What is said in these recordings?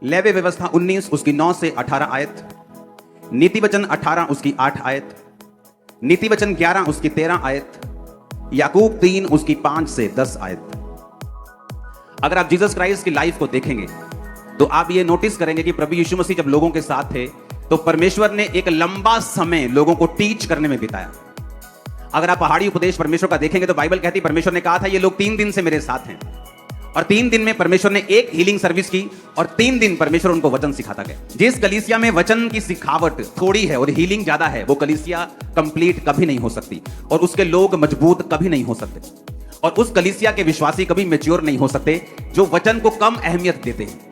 Levy व्यवस्था 19 उसकी 9 से 18 आयत, नीति वचन 18 उसकी 8 आयत, नीति वचन 11 उसकी 13 आयत, याकूब 3 उसकी 5 से 10 आयत। अगर आप जीसस क्राइस्ट की लाइफ को देखेंगे तो आप ये नोटिस करेंगे कि प्रभु यीशु मसीह जब लोगों के साथ थे तो परमेश्वर ने एक लंबा समय लोगों को टीच करने में बिताया। अगर आप पहाड़ी उपदेश परमेश्वर का देखेंगे तो बाइबल कहती है परमेश्वर ने कहा था ये लोग 3 दिन से मेरे साथ हैं, और 3 दिन में परमेश्वर ने एक हीलिंग सर्विस की और 3 दिन परमेश्वर उनको वचन सिखाता गया। जिस कलीसिया में वचन की सिखावट थोड़ी है और हीलिंग ज्यादा है वो कलीसिया कंप्लीट कभी नहीं हो सकती, और उसके लोग मजबूत कभी नहीं हो सकते, और उस कलीसिया के विश्वासी कभी मैच्योर नहीं हो सकते जो वचन को कम अहमियत देते हैं।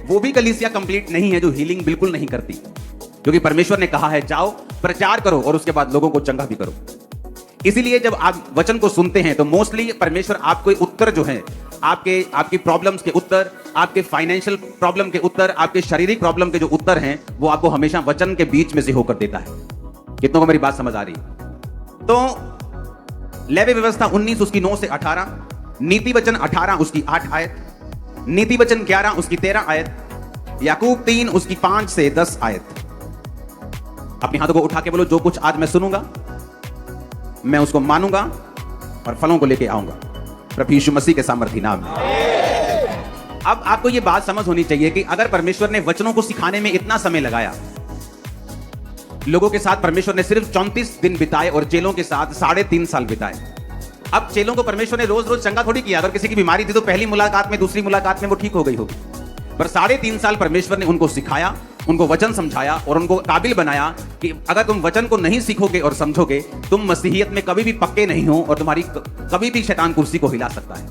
वो भी कलीसिया कंप्लीट नहीं है जो हीलिंग बिल्कुल नहीं करती, क्योंकि परमेश्वर ने कहा है जाओ प्रचार करो और उसके बाद लोगों को चंगा भी करो। इसीलिए जब आप वचन को सुनते हैं तो मोस्टली परमेश्वर आपको उत्तर जो है आपकी प्रॉब्लम्स के उत्तर, आपके फाइनेंशियल प्रॉब्लम के उत्तर, आपके शारीरिक प्रॉब्लम के जो उत्तर हैं वो आपको हमेशा वचन के बीच में से होकर देता है। कितनों को मेरी बात समझ आ रही? तो लेवी व्यवस्था 19 उसकी 9 से 18, नीति वचन 18 उसकी 8 आयत, नीति वचन 11 उसकी 13 आयत, याकूब 3 उसकी 5 से 10 आयत। अपने हाथों को उठा के बोलो जो कुछ आज मैं सुनूंगा मैं उसको मानूंगा और फलों को लेके आऊंगा प्रभु यीशु मसीह के सामर्थी नाम में। अब आपको यह बात समझ होनी चाहिए कि अगर परमेश्वर ने वचनों को सिखाने में इतना समय लगाया, लोगों के साथ परमेश्वर ने सिर्फ 34 दिन बिताए और चेलों के साथ 3.5 साल बिताए। अब चेलों को परमेश्वर ने रोज रोज चंगा थोड़ी किया। अगर किसी की बीमारी थी तो पहली मुलाकात में, दूसरी मुलाकात में वो ठीक हो गई होगी, पर 3.5 साल परमेश्वर ने उनको सिखाया, उनको वचन समझाया और उनको काबिल बनाया कि अगर तुम वचन को नहीं सीखोगे और समझोगे तुम मसीहियत में कभी भी पक्के नहीं हो और तुम्हारी कभी भी शैतान कुर्सी को हिला सकता है।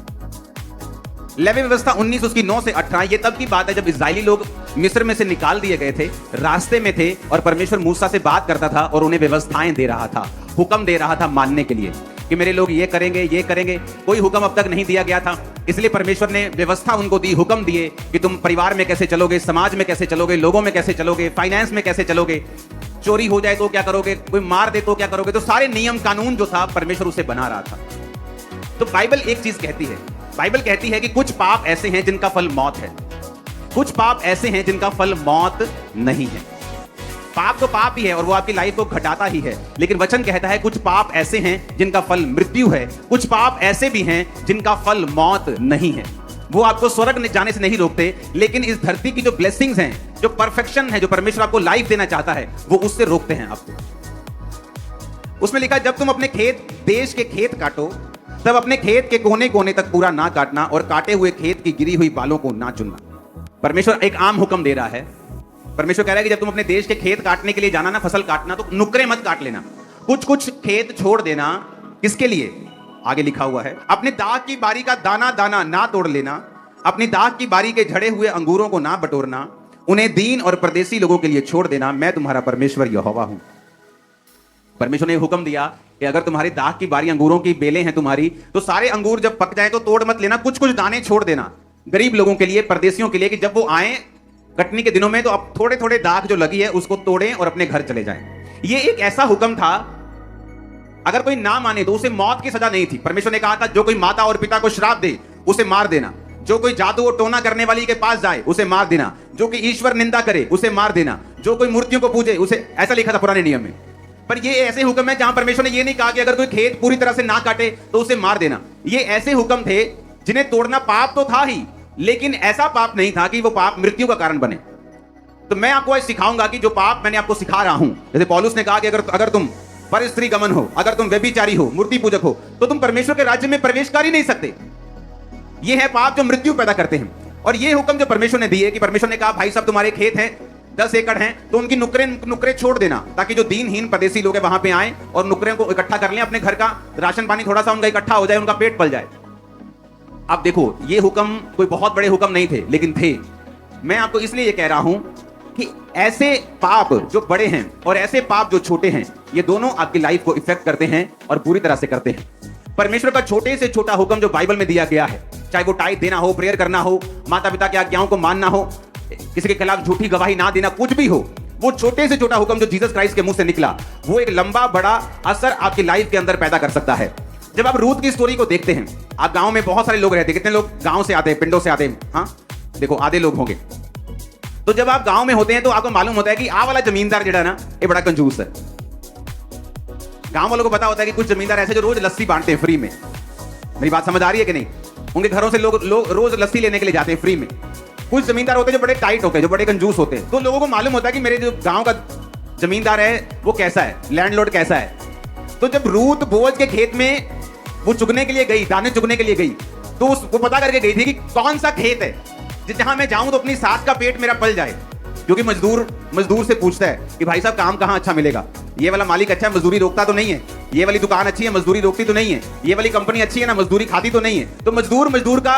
लेवी व्यवस्था 19 उसकी 9 से 18, ये तब की बात है जब इस्राएली लोग मिस्र में से निकाल दिए गए थे, रास्ते में थे और परमेश्वर मूसा से बात करता था और उन्हें व्यवस्थाएं दे रहा था, हुक्म दे रहा था मानने के लिए कि मेरे लोग ये करेंगे ये करेंगे। कोई हुक्म अब तक नहीं दिया गया था, इसलिए परमेश्वर ने व्यवस्था उनको दी, हुक्म दिए कि तुम परिवार में कैसे चलोगे, समाज में कैसे चलोगे, लोगों में कैसे चलोगे, फाइनेंस में कैसे चलोगे, चोरी हो जाए तो क्या करोगे, कोई मार दे तो क्या करोगे। तो सारे नियम कानून जो था परमेश्वर उसे बना रहा था। तो बाइबल एक चीज कहती है, बाइबल कहती है कि कुछ पाप ऐसे हैं जिनका फल मौत है, कुछ पाप ऐसे हैं जिनका फल मौत नहीं है। पाप तो पाप ही है और वो आपकी लाइफ को घटाता ही है, लेकिन वचन कहता है कुछ पाप ऐसे हैं जिनका फल मृत्यु है, कुछ पाप ऐसे भी हैं जिनका फल मौत नहीं है। वो आपको स्वर्ग जाने से नहीं रोकते, लेकिन इस धरती की जो ब्लेसिंग्स हैं, जो परफेक्शन है, जो परमेश्वर आपको लाइफ देना चाहता है, वो उससे रोकते हैं आपको। उसमें लिखा जब तुम अपने खेत, देश के खेत काटो तब अपने खेत के कोने कोने तक पूरा ना काटना और काटे हुए खेत की गिरी हुई बालों को ना चुनना। परमेश्वर एक आम हुक्म दे रहा है। परमेश्वर कह रहा है कि जब तुम अपने देश के खेत काटने के लिए जाना ना, फसल काटना, तो नुकरे मत काट लेना, कुछ कुछ खेत छोड़ देना। किसके लिए? आगे लिखा हुआ है अपने दाख की बारी का दाना दाना ना तोड़ लेना, अपनी दाख की बारी के झड़े हुए अंगूरों को ना बटोरना, उन्हें दीन और परदेसी लोगों के लिए छोड़ देना, मैं तुम्हारा परमेश्वर यहोवा हूं। परमेश्वर ने हुक्म दिया कि अगर तुम्हारी दाख की बारी, अंगूरों की बेलें हैं तुम्हारी, तो सारे अंगूर जब पक जाए तो तोड़ मत लेना, कुछ कुछ दाने छोड़ देना गरीब लोगों के लिए, परदेसियों के लिए, कि जब वो आए कटनी के दिनों में तो अब थोड़े थोड़े दाग जो लगी है उसको तोड़ें और अपने घर चले जाएं। ये एक ऐसा हुक्म था, अगर कोई ना माने तो उसे मौत की सजा नहीं थी। परमेश्वर ने कहा था जो कोई माता और पिता को श्राप दे उसे मार देना, जो कोई जादू और टोना करने वाली के पास जाए उसे मार देना, जो कोई ईश्वर निंदा करे उसे मार देना, जो कोई मूर्तियों को पूजे उसे, ऐसा लिखा था पुराने नियम में। पर ये ऐसे हुक्म है जहां परमेश्वर ने ये नहीं कहा कि अगर कोई खेत पूरी तरह से ना काटे तो उसे मार देना। ये ऐसे हुक्म थे जिन्हें तोड़ना पाप तो था ही, लेकिन ऐसा पाप नहीं था कि वो पाप मृत्यु का कारण बने। तो मैं आपको आज सिखाऊंगा कि जो पाप मैंने आपको सिखा रहा हूं, जैसे पौलुस ने कहा कि अगर तुम पर स्त्री गमन हो, अगर तुम व्यभिचारी हो, मूर्ति पूजक हो, तो तुम परमेश्वर के राज्य में प्रवेश कर ही नहीं सकते। ये है पाप जो मृत्यु पैदा करते हैं। और ये हुक्म जो परमेश्वर ने दिए कि परमेश्वर ने कहा भाई साहब तुम्हारे खेत हैं 10 एकड़ हैं तो उनकी नुकरे छोड़ देना, ताकि जो दीनहीन परदेसी लोग हैं वहां पे आए और नुकरे को इकट्ठा कर लें, अपने घर का राशन पानी थोड़ा सा उनका इकट्ठा हो जाए, उनका पेट पल जाए। अब देखो ये हुक्म कोई बहुत बड़े हुक्म नहीं थे, लेकिन थे। मैं आपको इसलिए ये कह रहा हूं कि ऐसे पाप जो बड़े हैं और ऐसे पाप जो छोटे हैं, ये दोनों आपकी लाइफ को इफेक्ट करते हैं और पूरी तरह से करते हैं। परमेश्वर का छोटे से छोटा हुक्म जो बाइबल में दिया गया है, चाहे वो टाइट देना हो, प्रेयर करना हो, माता पिता की आज्ञाओं को मानना हो, किसी के खिलाफ झूठी गवाही ना देना, कुछ भी हो, वो छोटे से छोटा हुक्म जो जीसस क्राइस्ट के मुंह से निकला, वो एक लंबा बड़ा असर आपकी लाइफ के अंदर पैदा कर सकता है। जब आप रूथ की स्टोरी को देखते हैं, आप गांव में बहुत सारे लोग रहते हैं, कितने लोग गांव से आते हैं, पिंडों से आते हैं? हाँ देखो, आधे लोग होंगे। तो जब आप गांव में होते हैं तो आपको मालूम होता है कि आ वाला जमींदार जड़ा ना ये बड़ा कंजूस है। गांव वालों को पता होता है कि कुछ जमींदार ऐसे जो रोज लस्सी बांटते हैं फ्री में। मेरी बात समझ आ रही है कि नहीं? उनके घरों से लोग रोज लस्सी लेने के लिए जाते हैं फ्री में। कुछ जमींदार होते हैं जो बड़े टाइट होते हैं, जो बड़े कंजूस होते हैं। तो लोगों को मालूम होता है कि मेरे जो गांव का जमींदार है वो कैसा है, लैंडलॉर्ड कैसा है। तो जब रूत बोअज के खेत में वो चुगने के लिए गई, दाने चुगने के लिए गई, तो वो पता करके गई थी कि कौन सा खेत है जहां मैं जाऊं तो अपनी सास का पेट मेरा पल जाए। क्योंकि मजदूर से पूछता है कि भाई साहब काम कहां अच्छा मिलेगा, ये वाला मालिक अच्छा है, मजदूरी रोकता तो नहीं है, ये वाली दुकान अच्छी है, मजदूरी रोकती तो नहीं है, ये वाली कंपनी अच्छी है ना, मजदूरी खाती तो नहीं है। तो मजदूर का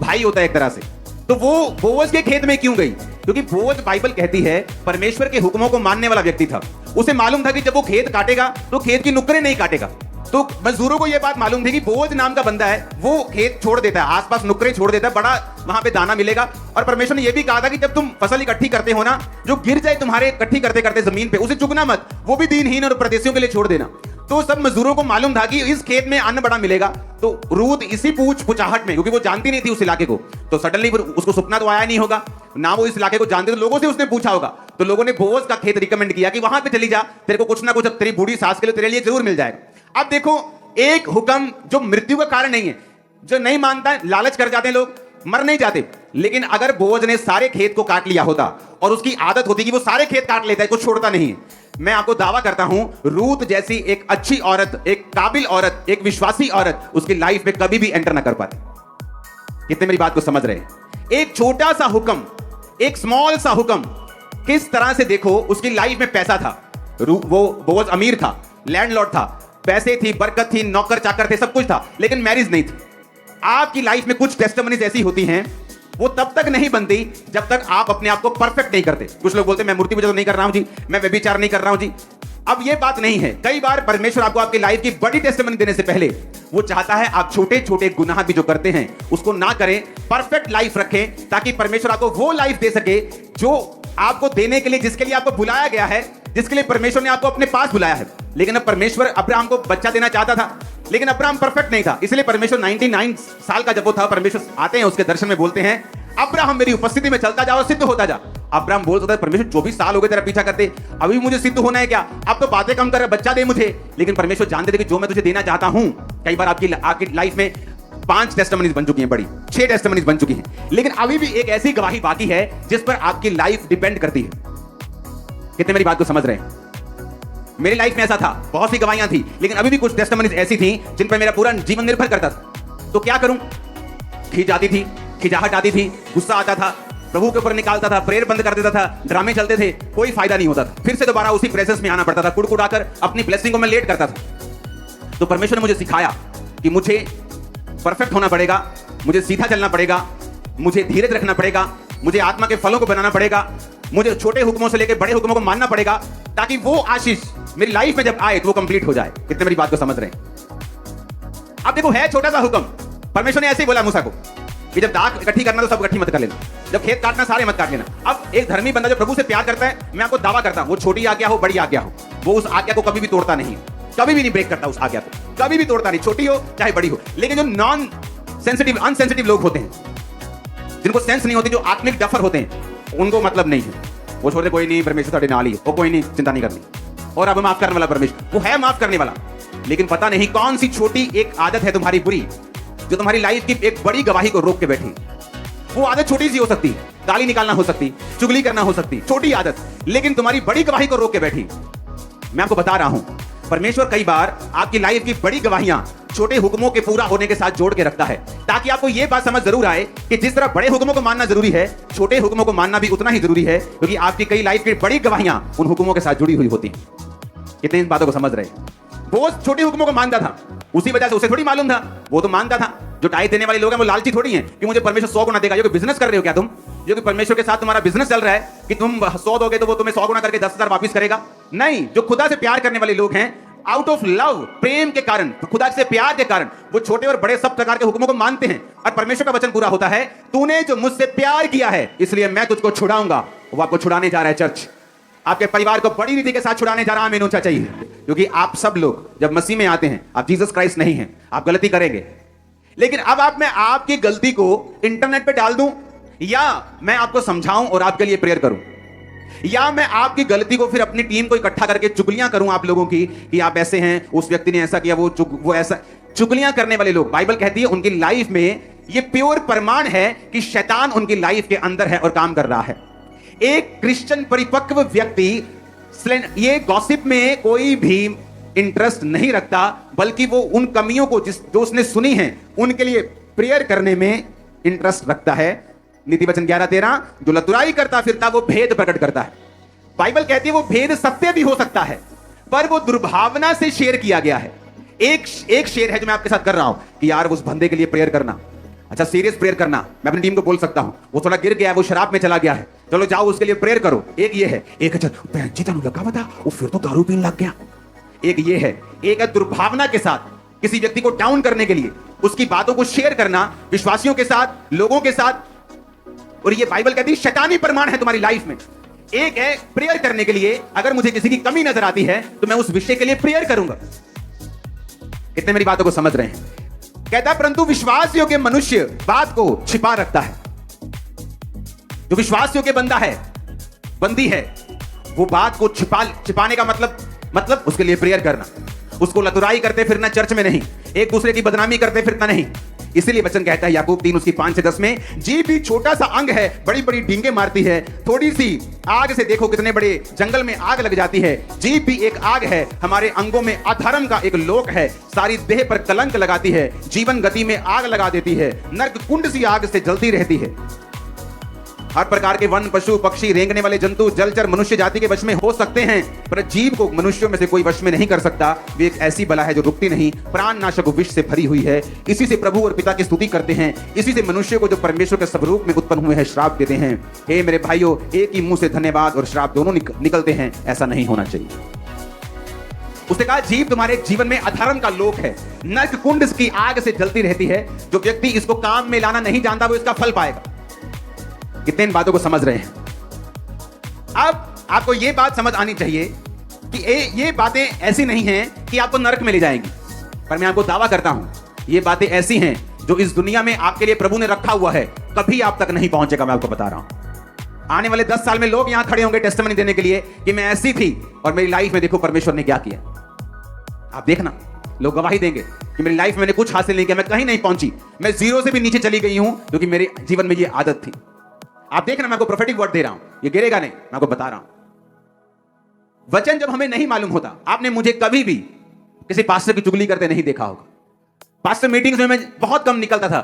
भाई होता है एक तरह से। तो वो बोअज के खेत में क्यों गई? क्योंकि बोअज, बाइबल कहती है, परमेश्वर के हुक्मों को मानने वाला व्यक्ति था। उसे मालूम था कि जब वो खेत काटेगा तो खेत की नुक्करें नहीं काटेगा। तो मजदूरों को यह बात मालूम थी कि बोअज नाम का बंदा है, वो खेत छोड़ देता है, आसपास नुक्करें छोड़ देता है, बड़ा वहां पे दाना मिलेगा। और परमेश्वर ने यह भी कहा था कि जब तुम फसल इकट्ठी करते हो ना, जो गिर जाए तुम्हारे इकट्ठी करते करते जमीन पे, उसे चुगना मत, वो भी दीनहीन और परदेशियों के लिए छोड़ देना। तो सब मजदूरों को मालूम था कि इस खेत में अन्न बड़ा मिलेगा। तो रूत इसी पुचाहट में, क्योंकि वो जानती नहीं थी उस इलाके को, तो सडनली उसको सपना तो आया नहीं होगा ना, वो इस इलाके को जानते, तो लोगों से उसने पूछा होगा। तो लोगों ने बोअज का खेत रिकमेंड किया कि वहां पे चली जा, तेरे को कुछ ना कुछ तेरी बूढ़ी सास के लिए तेरे लिए जरूर मिल जाएगा। अब देखो, एक हुक्म जो मृत्यु का कारण नहीं है, जो नहीं मानता है, लालच कर जाते हैं लोग, मर नहीं जाते। लेकिन अगर बोअज ने सारे खेत को काट लिया होता, और उसकी आदत होती कि वो सारे खेत काट लेता है, कुछ छोड़ता नहीं है, मैं आपको दावा करता हूं रूत जैसी एक अच्छी औरत, एक काबिल औरत, एक विश्वासी औरत उसकी लाइफ में कभी भी एंटर ना कर पाती। कितने मेरी बात को समझ रहे हैं? एक छोटा सा हुक्म, एक स्मॉल सा हुक्म, किस तरह से देखो उसकी लाइफ में पैसा था, वो बोअज अमीर था, लैंडलॉर्ड था, पैसे थी, बरकत थी, नौकर चाकर थे, सब कुछ था, लेकिन मैरिज नहीं थी। आपकी लाइफ में कुछ टेस्टिमनीज ऐसी होती हैं, वो तब तक नहीं बनती जब तक आप अपने आप को परफेक्ट नहीं करते। कुछ लोग बोलते हैं मैं मूर्ति पूजा तो नहीं कर रहा हूं जी, मैं व्यभिचार नहीं कर रहा हूं जी। अब ये बात नहीं है। कई बार परमेश्वर आपको आपकी लाइफ की बड़ी टेस्टिमनी देने से पहले वो चाहता है आप छोटे छोटे गुनाह भी जो करते हैं उसको ना करें, परफेक्ट लाइफ रखें, ताकि परमेश्वर आपको वो लाइफ दे सके जो आपको देने के लिए, जिसके लिए आपको बुलाया गया है, जिसके लिए परमेश्वर ने आपको अपने पास बुलाया है। लेकिन अब परमेश्वर अब्राहम को बच्चा देना चाहता था, लेकिन अब्राहम परफेक्ट नहीं था, इसलिए परमेश्वर 99 साल का जब वो था, परमेश्वर आते हैं उसके दर्शन में, बोलते हैं अब्राहम मेरी उपस्थिति में चलता जा और सिद्ध होता जा। अब्राहम बोलता था परमेश्वर 24 साल हो गए तेरा पीछा करते, अभी मुझे सिद्ध होना है क्या? अब तो बातें कम कर, बच्चा दे मुझे। लेकिन परमेश्वर जानते थे कि जो मैं तुझे देना चाहता हूं, कई बार आपकी लाइफ में 5 टेस्टिमनीज बन चुकी हैं, बड़ी 6 टेस्टिमनीज बन चुकी हैं, लेकिन अभी भी एक ऐसी गवाही बाकी है जिस पर आपकी लाइफ डिपेंड करती है। कितने मेरी बात को समझ रहे हैं? मेरी लाइफ में ऐसा था, बहुत सी गवाहियां थी, लेकिन अभी भी कुछ टेस्टिमनीज ऐसी थी जिन पर मेरा पूरा जीवन निर्भर करता था। तो क्या करूं? खींच आती थी, खिजाहट आती थी, गुस्सा आता था, प्रभु के ऊपर निकालता था, प्रेयर बंद कर देता था, ड्रामे चलते थे, कोई फायदा नहीं होता था, फिर से दोबारा उसी प्रेजेंस में आना पड़ता था, कुड़कुड़ाकर अपनी ब्लेसिंग को मैं लेट करता था। तो परमेश्वर ने मुझे सिखाया कि मुझे परफेक्ट होना पड़ेगा, मुझे सीधा चलना पड़ेगा, मुझे धीरज रखना पड़ेगा, मुझे आत्मा के फलों को बनाना पड़ेगा, मुझे छोटे हुक्मों से लेकर बड़े हुक्मों को मानना पड़ेगा, ताकि वो आशीष मेरी लाइफ में जब आए तो वो कंप्लीट हो जाए। कितने मेरी बात को समझ रहे हैं? अब देखो, है छोटा सा हुक्म, परमेश्वर ने ऐसे ही बोला मूसा को कि जब दाख इकट्ठी करना तो सब इकट्ठी मत कर लेना, जब खेत काटना सारे मत काट लेना। अब एक धर्मी बंदा जो प्रभु से प्यार करता है, मैं आपको दावा करता हूं, वो छोटी आज्ञा हो, बड़ी आज्ञा हो, वो उस आज्ञा को कभी भी तोड़ता नहीं, कभी भी नहीं ब्रेक करता, उस आज्ञा को कभी भी तोड़ता नहीं, छोटी हो चाहे बड़ी हो। लेकिन जो नॉन सेंसिटिव, अनसेंसिटिव लोग होते हैं, जिनको सेंस नहीं होती, जो आत्मिक डफर होते हैं, उनको मतलब नहीं है, वो छोड़ते कोई नहीं, परमेश्वर साढ़े नाल ही है, वो कोई नहीं, चिंता नहीं करनी, और अब माफ करने वाला परमेश्वर, वो है माफ करने वाला। लेकिन पता नहीं कौन सी छोटी एक आदत है तुम्हारी बुरी, जो तुम्हारी लाइफ की एक बड़ी गवाही को रोक के बैठी। वो आदत छोटी सी हो सकती, गाली निकालना हो सकती, चुगली करना हो सकती, छोटी आदत, लेकिन तुम्हारी बड़ी गवाही को रोक के बैठी। मैं आपको बता रहा हूं, परमेश्वर कई बार आपकी लाइफ की बड़ी गवाहियां छोटे हुक्मों के पूरा होने के साथ जोड़ के रखता है, ताकि आपको यह बात समझ जरूर आए कि जिस तरह बड़े हुक्मों को मानना जरूरी है, छोटे हुक्मों को मानना भी उतना ही जरूरी है, क्योंकि आपकी कई लाइफ की बड़ी गवाहियां उन हुक्मों के साथ जुड़ी हुई होती हैं। कितने इन बातों को समझ रहे हैं? बहुत छोटे हुक्मों को मानता था, उसी वजह से उसे थोड़ी मालूम था, वो तो मानता था। जो टाइट देने वाले लोग हैं वो लालची थोड़ी हैं कि मुझे परमेश्वर 100 गुना देगा। जो कि बिजनेस कर रहे हो क्या तुम, जो कि परमेश्वर के साथ तुम्हारा बिजनेस चल रहा है कि तुम 100 दोगे तो वो तुम्हें 100 गुना करके 10,000 वापस करेगा? नहीं, जो खुदा से प्यार करने वाले लोग हैं, आउट ऑफ लव, प्रेम के कारण, खुदा से प्यार के कारण, वो छोटे और बड़े सब प्रकार के हुक्मों को मानते हैं। और परमेश्वर का वचन पूरा होता है, तूने जो मुझसे प्यार किया है इसलिए मैं तुझको छुड़ाऊंगा। वो आपको छुड़ाने जा रहा है चर्च, आपके परिवार को बड़ी रीति के साथ छुड़ाने जा रहा है। आमीन ऊंचा चाहिए, क्योंकि आप सब लोग जब मसीह में आते हैं, आप जीसस क्राइस्ट नहीं हैं, आप गलती करेंगे। लेकिन अब मैं आपकी गलती को इंटरनेट पे डाल दूं या मैं आपको समझाऊं और आपके लिए प्रेयर करूं, या मैं आपकी गलती को फिर अपनी टीम को इकट्ठा करके चुगलियां करूं आप लोगों की कि आप ऐसे हैं, उस व्यक्ति ने ऐसा किया, वो ऐसा। चुगलियां करने वाले लोग, बाइबल कहती है उनकी लाइफ में ये प्योर प्रमाण है कि शैतान उनकी लाइफ के अंदर है और काम कर रहा है। एक क्रिश्चियन परिपक्व व्यक्ति ये गॉसिप में कोई भी इंटरेस्ट नहीं रखता, बल्कि वो उन कमियों को जो उसने सुनी है उनके लिए प्रेयर करने में इंटरेस्ट रखता है। नीति वचन 11:13, जो लतुराई करता फिरता वो भेद प्रकट करता है। बाइबल कहती है वो भेद सत्य भी हो सकता है, पर वो दुर्भावना से शेयर किया गया है। एक शेयर है जो मैं आपके साथ कर रहा हूं कि यार उस बंदे के लिए प्रेयर करना, अच्छा सीरियस प्रेयर करना। मैं अपनी टीम को बोल सकता हूं वो थोड़ा गिर गया है, वो शराब में चला गया है, चलो जाओ उसके लिए प्रेयर करो। एक ये है, एक जी तनु लगा बता वो फिर तो दारू पीने लग गया। एक ये है, एक है दुर्भावना के साथ किसी व्यक्ति को डाउन करने के लिए उसकी बातों को शेयर करना विश्वासियों के साथ, लोगों के साथ, और ये बाइबल कहती है शैतानी प्रमाण है तुम्हारी लाइफ में। एक है प्रेयर करने के लिए, अगर मुझे किसी की कमी नजर आती है तो मैं उस विषय के लिए प्रेयर करूंगा। कितने मेरी बातों को समझ रहे हैं? कहता परंतु विश्वास योग्य मनुष्य बात को छिपा रखता है। जो विश्वास योग्य बंदा है, बंदी है, वो बात को छिपाने का मतलब उसके लिए प्रेयर करना, उसको लतुराई करते फिरना चर्च में नहीं, एक दूसरे की बदनामी करते फिरना नहीं। इसीलिए वचन कहता है याकूब 3 उसकी 5 से 10 में, जीभ भी छोटा सा अंग है, बड़ी बड़ी डींगे मारती है, थोड़ी सी आग से देखो कितने बड़े जंगल में आग लग जाती है। जीभ भी एक आग है, हमारे अंगों में अधर्म का एक लोक है, सारी देह पर कलंक लगाती है, जीवन गति में आग लगा देती है, नरक कुंड सी आग से जलती रहती है। हर प्रकार के वन, पशु, पक्षी, रेंगने वाले जंतु, जलचर मनुष्य जाति के वश में हो सकते हैं, पर जीव को मनुष्यों में से कोई वश में नहीं कर सकता। वे एक ऐसी बला है जो रुकती नहीं, प्राण नाशक विष से भरी हुई है। इसी से प्रभु और पिता की स्तुति करते हैं, इसी से मनुष्य को जो परमेश्वर के स्वरूप में उत्पन्न हुए हैं श्राप देते हैं। हे मेरे भाइयों, एक ही मुंह से धन्यवाद और श्राप दोनों निकलते हैं, ऐसा नहीं होना चाहिए। उसने कहा जीव तुम्हारे जीवन में अधर्म का लोक है, नरक कुंड की आग से जलती रहती है। जो व्यक्ति इसको काम में लाना नहीं जानता वो इसका फल पाएगा। कितने इन बातों को समझ रहे हैं? अब आपको यह बात समझ आनी चाहिए कि ये बातें ऐसी नहीं हैं कि आपको नरक में ले जाएंगी, पर मैं आपको दावा करता हूं ये बातें ऐसी हैं जो इस दुनिया में आपके लिए प्रभु ने रखा हुआ है, कभी आप तक नहीं पहुंचेगा। मैं आपको बता रहा हूं आने वाले 10 साल में लोग यहां खड़े होंगे टेस्टिमनी देने के लिए कि मैं ऐसी थी और मेरी लाइफ में देखो परमेश्वर ने क्या किया। आप देखना, लोग गवाही देंगे कि मेरी लाइफ में मैंने कुछ हासिल नहीं किया, मैं कहीं नहीं पहुंची, मैं जीरो से भी नीचे चली गई हूं, क्योंकि मेरे जीवन में ये आदत थी। आप देखना, मैं आपको प्रोफेटिक वर्ड दे रहा हूं, ये गिरेगा नहीं, मैं आपको बता रहा हूं। वचन जब हमें नहीं मालूम होता, आपने मुझे कभी भी किसी पास्टर की चुगली करते नहीं देखा होगा। पास्टर मीटिंग्स में मैं बहुत कम निकलता था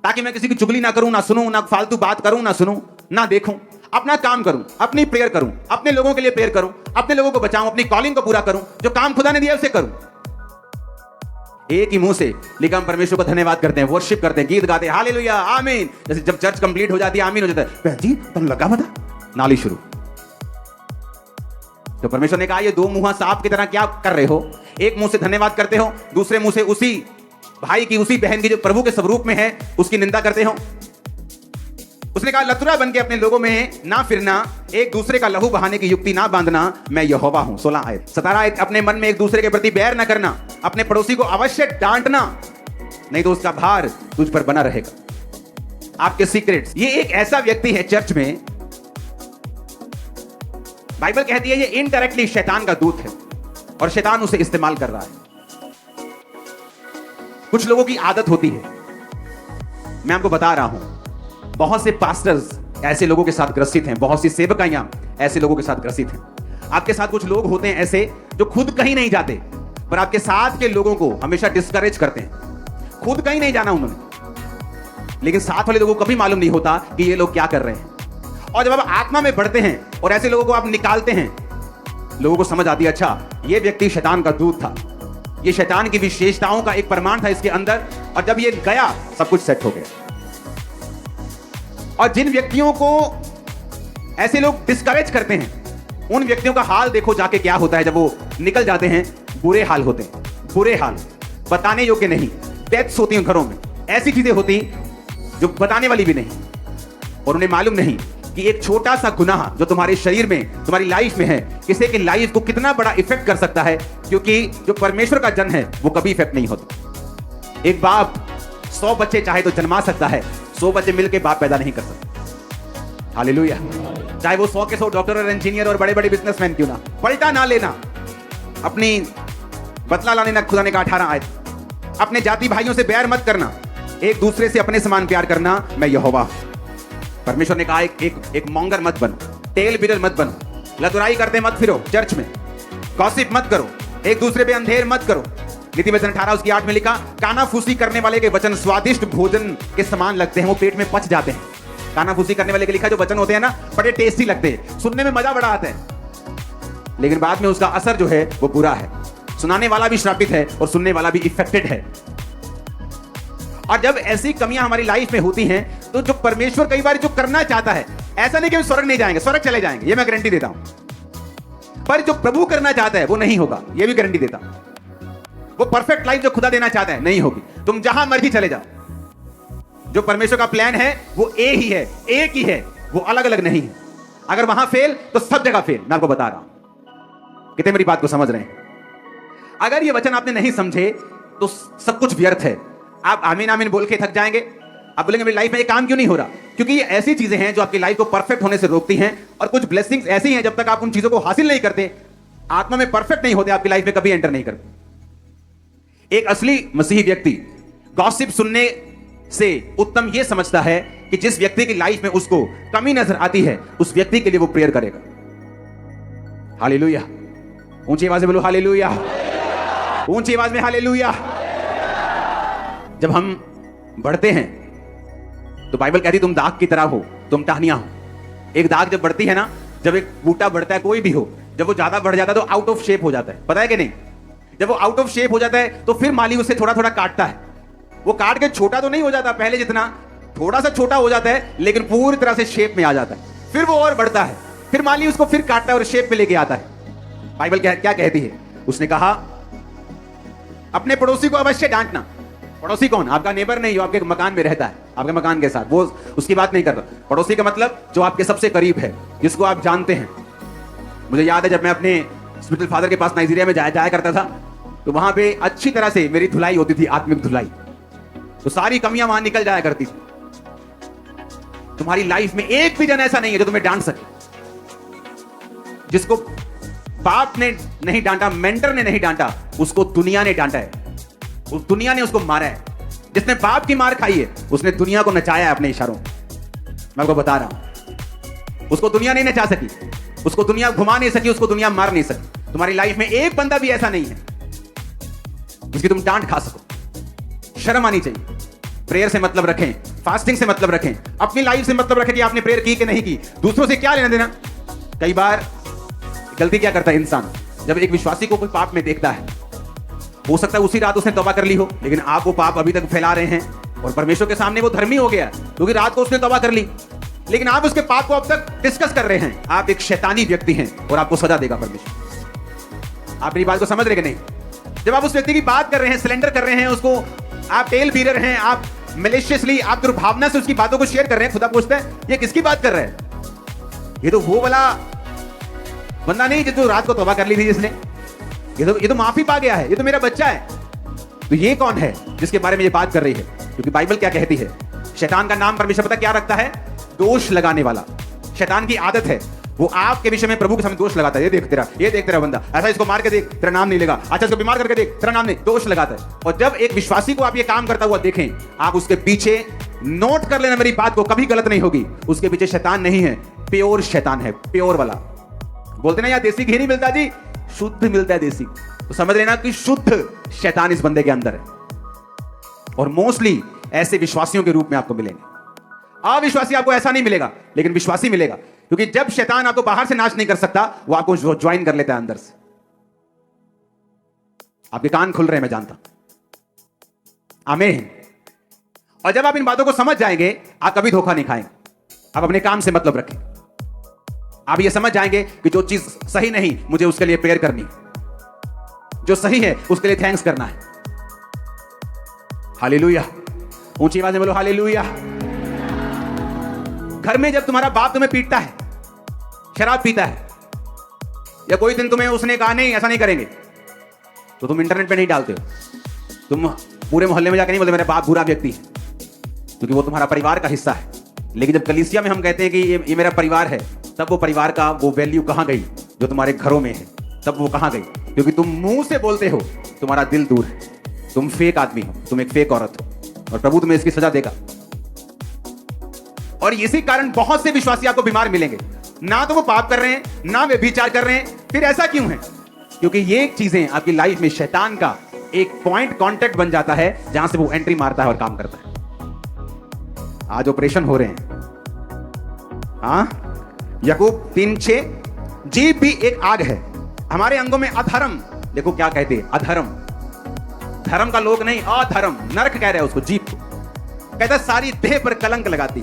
ताकि मैं किसी की चुगली ना करूं, ना सुनूं, ना फालतू बात करूं, ना सुनूं, ना देखूं, अपना काम करूं, अपनी प्रेयर करूं, अपने लोगों के लिए प्रेयर करूं, अपने लोगों को बचाऊं, अपनी कॉलिंग को पूरा करूं, जो काम खुदा ने दिया उसे करूं। एक ही मुंह से लेकिन हम परमेश्वर को धन्यवाद करते हैं, वर्शिप करते हैं, गीत गाते हैं, हालेलुया, आमीन। जैसे जब चर्च कंप्लीट हो जाती है आमीन हो जाता है, बहन जी तुम लगा बता, नाली शुरू। तो परमेश्वर ने कहा ये दो मुंह सांप की तरह क्या कर रहे हो? एक मुंह से धन्यवाद करते हो, दूसरे मुंह से उसी भाई की, उसी बहन की जो प्रभु के स्वरूप में है उसकी निंदा करते हो। उसने कहा लतुरा बन के अपने लोगों में ना फिरना, एक दूसरे का लहू बहाने की युक्ति ना बांधना, मैं यहोवा हूं। 16 आयत। 17 आयत, अपने मन में एक दूसरे के प्रति बैर ना करना, अपने पड़ोसी को अवश्य डांटना, नहीं तो उसका भार तुझ पर बना रहेगा। आपके सीक्रेट्स। ये एक ऐसा व्यक्ति है चर्च में, बाइबल कहती है ये इनडायरेक्टली शैतान का दूत है और शैतान उसे इस्तेमाल कर रहा है। कुछ लोगों की आदत होती है, मैं आपको बता रहा हूं, बहुत से पास्टर्स ऐसे लोगों के साथ ग्रसित हैं, बहुत सी सेवकाइयां ऐसे लोगों के साथ ग्रसित हैं। आपके साथ कुछ लोग होते हैं ऐसे जो खुद कहीं नहीं जाते, पर आपके साथ के लोगों को हमेशा डिस्करेज करते हैं। खुद कहीं नहीं जाना उन्होंने, लेकिन साथ वाले लोगों को कभी मालूम नहीं होता कि ये लोग क्या कर रहे हैं। और जब आप आत्मा में बढ़ते हैं और ऐसे लोगों को आप निकालते हैं, लोगों को समझ आती है अच्छा ये व्यक्ति शैतान का दूत था, ये शैतान की विशेषताओं का एक प्रमाण था इसके अंदर, और जब ये गया सब कुछ सेट हो गया। और जिन व्यक्तियों को ऐसे लोग डिस्करेज करते हैं, उन व्यक्तियों का हाल देखो जाके क्या होता है जब वो निकल जाते हैं। बुरे हाल होते हैं, बुरे हाल, बताने योग्य नहीं। डेथ्स होती हैं घरों में, ऐसी चीजें होती जो बताने वाली भी नहीं, और उन्हें मालूम नहीं कि एक छोटा सा गुनाह जो तुम्हारे शरीर में, तुम्हारी लाइफ में है, किसी की लाइफ को कितना बड़ा इफेक्ट कर सकता है, क्योंकि जो परमेश्वर का जन है वो कभी इफेक्ट नहीं होता। एक बाप 100 बच्चे चाहे तो जन्मा सकता है, 100 बच्चे मिलकर बाप पैदा नहीं कर सकते। हालेलुया। चाहे वो 100 के 100 डॉक्टर और इंजीनियर और बड़े बड़े बिजनेसमैन क्यों ना, पलटा ना लेना, अपनी बदला लाने ना, खुदा ने कहा 18 आयत, अपने जाति भाइयों से बैर मत करना, एक दूसरे से अपने समान प्यार करना, मैं यहोवा। परमेश्वर ने कहा एक मॉन्गर मत बनो, टेल बिरर मत बनो, लतुराई करते मत फिरो चर्च में, गॉसिप मत करो, एक दूसरे पे अंधेर मत करो। नीति वचन 18 उसकी 8 में लिखा, कानाफूसी करने वाले के वचन स्वादिष्ट भोजन के समान लगते हैं, वो पेट में पच जाते हैं। कानाफूसी करने वाले के लिखा जो वचन होते हैं ना, बड़े टेस्टी लगते हैं, सुनने में मजा बड़ा आता है, लेकिन बाद में उसका असर जो है वो बुरा है। सुनाने वाला भी श्रापित है और सुनने वाला भी इफेक्टेड है। और जब ऐसी कमियां हमारी लाइफ में होती हैं, तो जो परमेश्वर कई बार जो करना चाहता है, ऐसा नहीं कि हम स्वर्ग नहीं जाएंगे, स्वर्ग चले जाएंगे, ये मैं गारंटी देता हूं, पर जो प्रभु करना चाहता है वो नहीं होगा, ये भी गारंटी देता हूं। वो परफेक्ट लाइफ जो खुदा देना चाहता है नहीं होगी। तुम जहां मर्जी चले जाओ, जो परमेश्वर का प्लान है वो ही है, एक ही है, वो अलग अलग नहीं है। अगर वहां फेल तो सब जगह फेल, मैं आपको बता रहा हूं। कितने मेरी बात को समझ रहे हैं? अगर ये वचन आपने नहीं समझे तो सब कुछ व्यर्थ है। आप आमीन आमीन बोल के थक जाएंगे, आप बोलेंगे मेरी लाइफ में ये काम क्यों नहीं हो रहा, क्योंकि ये ऐसी चीजें हैं जो आपकी लाइफ को परफेक्ट होने से रोकती हैं। और कुछ ब्लेसिंग्स ऐसी हैं, जब तक आप उन चीजों को हासिल नहीं करते, आत्मा में परफेक्ट नहीं होते, आपकी लाइफ में कभी एंटर नहीं करते। एक असली मसीही व्यक्ति गॉसिप सुनने से उत्तम यह समझता है कि जिस व्यक्ति की लाइफ में उसको कमी नजर आती है, उस व्यक्ति के लिए वो प्रेयर करेगा। हालेलुया। ऊंची आवाज में बोलो हालेलुया, ऊंची आवाज में हालेलुया। जब हम बढ़ते हैं तो बाइबल कहती तुम दाग की तरह हो, तुम टहनियां हो। एक दाग जब बढ़ती है ना, जब एक बूटा बढ़ता है, कोई भी हो, जब वो ज्यादा बढ़ जाता है तो आउट ऑफ शेप हो जाता है, पता है कि नहीं? जब वो आउट ऑफ शेप हो जाता है तो फिर माली उसे थोड़ा थोड़ा काटता है। वो काट के छोटा तो नहीं हो जाता पहले जितना, थोड़ा सा छोटा हो जाता है, लेकिन पूरी तरह से शेप में आ जाता है। फिर वो और बढ़ता है, फिर माली उसको फिर काटता है और शेप में लेके आता है। बाइबल क्या कहती है? उसने कहा अपने पड़ोसी को अवश्य डांटना। पड़ोसी कौन? आपका नेबर नहीं, जो आपके मकान में रहता है, आपके मकान के साथ, वो उसकी बात नहीं कर रहा। पड़ोसी का मतलब जो आपके सबसे करीब है, जिसको आप जानते हैं। मुझे याद है जब मैं अपने स्पिरिचुअल फादर के पास नाइजीरिया में जाया करता था, तो वहां पे अच्छी तरह से मेरी धुलाई होती थी, आत्मिक धुलाई, तो सारी कमियां वहां निकल जाया करती थी। तुम्हारी लाइफ में एक भी जन ऐसा नहीं है जो तुम्हें डांट सके। जिसको बाप ने नहीं डांटा, मेंटर ने नहीं डांटा, उसको दुनिया ने डांटा है, उस दुनिया ने उसको मारा है। जिसने बाप की मार खाई है, उसने दुनिया को नचाया है अपने इशारों। मैं आपको बता रहा हूं, उसको दुनिया नहीं नचा सकी, उसको दुनिया घुमा नहीं सकी, उसको दुनिया मार नहीं सकी। तुम्हारी लाइफ में एक बंदा भी ऐसा नहीं है जिसकी तुम डांट खा सको। शर्म आनी चाहिए। प्रेयर से मतलब रखें, फास्टिंग से मतलब रखें, अपनी लाइफ से मतलब रखें कि आपने प्रेयर की कि नहीं की। दूसरों से क्या लेना देना। कई बार गलती क्या करता है इंसान, जब एक विश्वासी को कोई पाप में देखता है, हो सकता है उसी रात उसने तौबा कर ली हो, लेकिन आप वो पाप अभी तक फैला रहे हैं और परमेश्वर के सामने वो धर्मी हो गया क्योंकि रात को उसने तौबा कर ली, लेकिन आप उसके पाप को अब तक डिस्कस कर रहे हैं। आप एक शैतानी व्यक्ति हैं और आपको सजा देगा परमेश्वर। आप मेरी बात को समझ रहे कि नहीं? जब आप उस व्यक्ति की बात कर रहे हैं, सिलेंडर कर रहे हैं उसको, आप टेल बीरर हैं, आप मैलिशियसली, आप दुर्भावना से उसकी बातों को शेयर कर रहे हैं, खुदा पूछता है ये किसकी बात कर रहे हैं? ये तो वो वाला बंदा नहीं जो रात को तौबा कर ली थी जिसने, ये तो माफी पा गया है, ये तो मेरा बच्चा है। तो ये कौन है जिसके बारे में ये बात कर रही है? क्योंकि बाइबल क्या कहती है? शैतान का नाम परमेश्वर पता क्या रखता है? दोष लगाने वाला। शैतान की आदत है, वो आपके विषय में प्रभु के सामने दोष लगाता है। ये देख तेरा बंदा, ऐसा इसको मार के देख, तेरा नाम नहीं लेगा, अच्छा इसको बीमार करके देख, तेरा नाम नहीं, दोष लगाता है। और जब एक विश्वासी को आप ये काम करता हुआ देखें, आप उसके पीछे नोट कर लेना, मेरी बात को कभी गलत नहीं होगी, उसके पीछे शैतान नहीं है, प्योर शैतान है, प्योर वाला। बोलते ना यार देसी घी नहीं मिलता जी, शुद्ध मिलता है देसी, तो समझ लेना कि शुद्ध शैतान इस बंदे के अंदर है। और मोस्टली ऐसे विश्वासियों के रूप में आपको मिलेंगे। अविश्वासी आपको ऐसा नहीं मिलेगा, लेकिन विश्वासी मिलेगा, क्योंकि जब शैतान आपको बाहर से नाश नहीं कर सकता, वो आपको ज्वाइन कर लेता है अंदर से। आपके कान खुल रहे हैं, मैं जानता हूं। आमीन। और जब आप इन बातों को समझ जाएंगे, आप कभी धोखा नहीं खाएंगे। आप अपने काम से मतलब रखें। आप ये समझ जाएंगे कि जो चीज सही नहीं, मुझे उसके लिए प्रेयर करनी, जो सही है उसके लिए थैंक्स करना है। हालेलुया। ऊंची आवाज में बोलो हालेलुया। घर में जब तुम्हारा बाप तुम्हें पीटता है, शराब पीता है, या कोई दिन तुम्हें उसने कहा नहीं ऐसा नहीं करेंगे, तो तुम इंटरनेट पे नहीं डालते हो, तुम पूरे मोहल्ले में जाकर नहीं बोलते मेरा बाप बुरा व्यक्ति है, क्योंकि वो तुम्हारा परिवार का हिस्सा है। लेकिन जब कलीसिया में हम कहते हैं कि ये मेरा परिवार है, तब वो परिवार का वो वैल्यू कहां गई जो तुम्हारे घरों में है? तब वो कहां गई? क्योंकि तुम मुंह से बोलते हो, तुम्हारा दिल दूर है। तुम फेक आदमी हो, तुम एक फेक औरत हो, और प्रभु तुम्हें इसकी सजा देगा। और इसी कारण बहुत से विश्वासी आपको बीमार मिलेंगे। ना तो वो पाप कर रहे हैं, ना वे व्यभिचार कर रहे हैं। फिर ऐसा क्यों है? क्योंकि ये चीजें आपकी लाइफ में शैतान का एक पॉइंट कांटेक्ट बन जाता है, जहां से वो एंट्री मारता है और काम करता है। आज ऑपरेशन हो रहे हैं। याकूब 3:6, जीभ भी एक आग है, हमारे अंगों में अधर्म। देखो क्या कहते हैं, अधर्म। धर्म का लोग नहीं, अधर्म, नरक कह रहे हैं उसको, जीभ को। कहता सारी देह पर कलंक लगाती,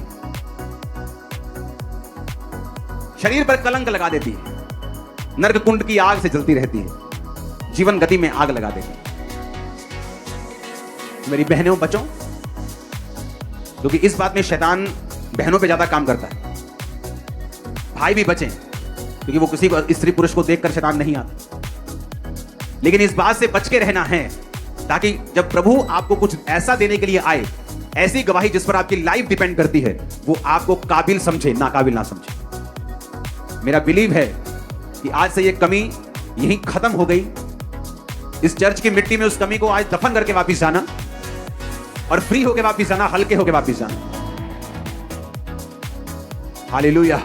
शरीर पर कलंक लगा देती है, नरक कुंड की आग से जलती रहती है, जीवन गति में आग लगा देती है। मेरी बहनों बचो, क्योंकि इस बात में शैतान बहनों पे ज्यादा काम करता है। भाई भी बचें, क्योंकि वो किसी स्त्री पुरुष को देखकर शैतान नहीं आता। लेकिन इस बात से बच के रहना है, ताकि जब प्रभु आपको कुछ ऐसा देने के लिए आए, ऐसी गवाही जिस पर आपकी लाइफ डिपेंड करती है, वो आपको काबिल समझे, नाकाबिल ना समझे। मेरा बिलीव है कि आज से ये कमी यहीं खत्म हो गई। इस चर्च की मिट्टी में उस कमी को आज दफन करके वापस जाना, और फ्री होके वापस जाना, हल्के होके वापस जाना। हालेलुया।